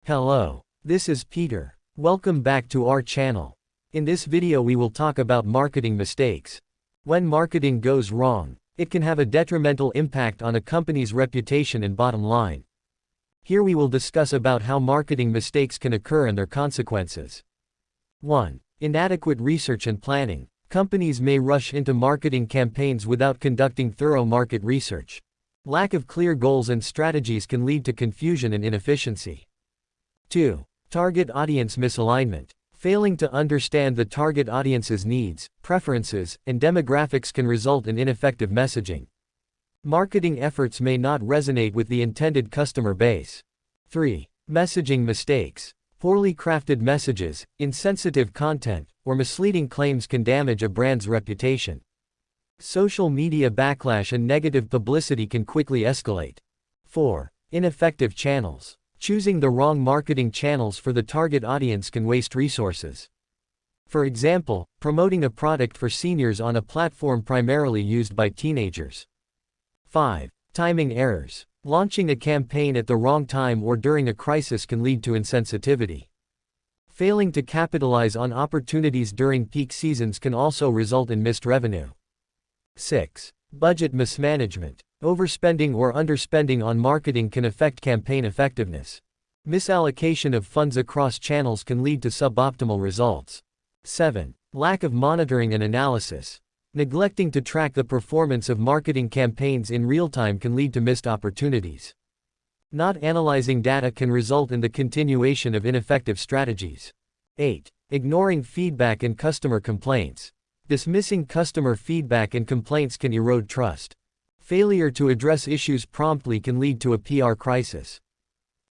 Hello, this is Peter. Welcome back to our channel. In this video we will talk about marketing mistakes. When marketing goes wrong, it can have a detrimental impact on a company's reputation and bottom line. Here we will discuss about how marketing mistakes can occur and their consequences. 1. Inadequate research and planning. Companies may rush into marketing campaigns without conducting thorough market research. Lack of clear goals and strategies can lead to confusion and inefficiency. 2. Target audience misalignment. Failing to understand the target audience's needs, preferences, and demographics can result in ineffective messaging. Marketing efforts may not resonate with the intended customer base. 3. Messaging mistakes. Poorly crafted messages, insensitive content, or misleading claims can damage a brand's reputation. Social media backlash and negative publicity can quickly escalate. 4. Ineffective channels. Choosing the wrong marketing channels for the target audience can waste resources. For example, promoting a product for seniors on a platform primarily used by teenagers. 5. Timing errors. Launching a campaign at the wrong time or during a crisis can lead to insensitivity. Failing to capitalize on opportunities during peak seasons can also result in missed revenue. 6. Budget mismanagement. Overspending or underspending on marketing can affect campaign effectiveness. Misallocation of funds across channels can lead to suboptimal results. 7. Lack of monitoring and analysis. Neglecting to track the performance of marketing campaigns in real time can lead to missed opportunities. Not analyzing data can result in the continuation of ineffective strategies. 8. Ignoring feedback and customer complaints. Dismissing customer feedback and complaints can erode trust. Failure to address issues promptly can lead to a PR crisis.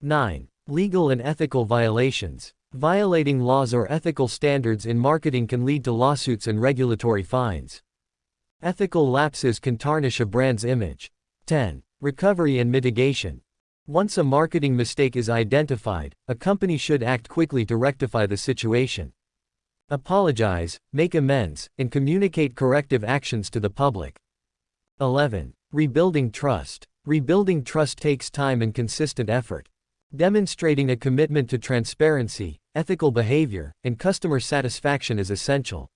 9. Legal and ethical violations. Violating laws or ethical standards in marketing can lead to lawsuits and regulatory fines. Ethical lapses can tarnish a brand's image. 10. Recovery and mitigation. Once a marketing mistake is identified, a company should act quickly to rectify the situation. Apologize, make amends, and communicate corrective actions to the public. 11. Rebuilding trust. Rebuilding trust takes time and consistent effort. Demonstrating a commitment to transparency, ethical behavior, and customer satisfaction is essential.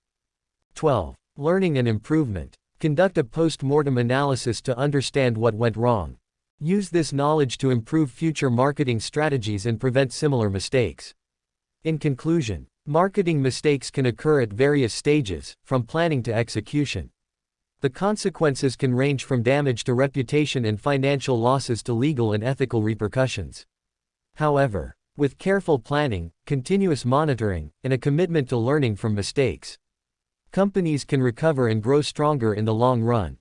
12. Learning and improvement. Conduct a post-mortem analysis to understand what went wrong. Use this knowledge to improve future marketing strategies and prevent similar mistakes. In conclusion, marketing mistakes can occur at various stages, from planning to execution. The consequences can range from damage to reputation and financial losses to legal and ethical repercussions. However, with careful planning, continuous monitoring, and a commitment to learning from mistakes, companies can recover and grow stronger in the long run.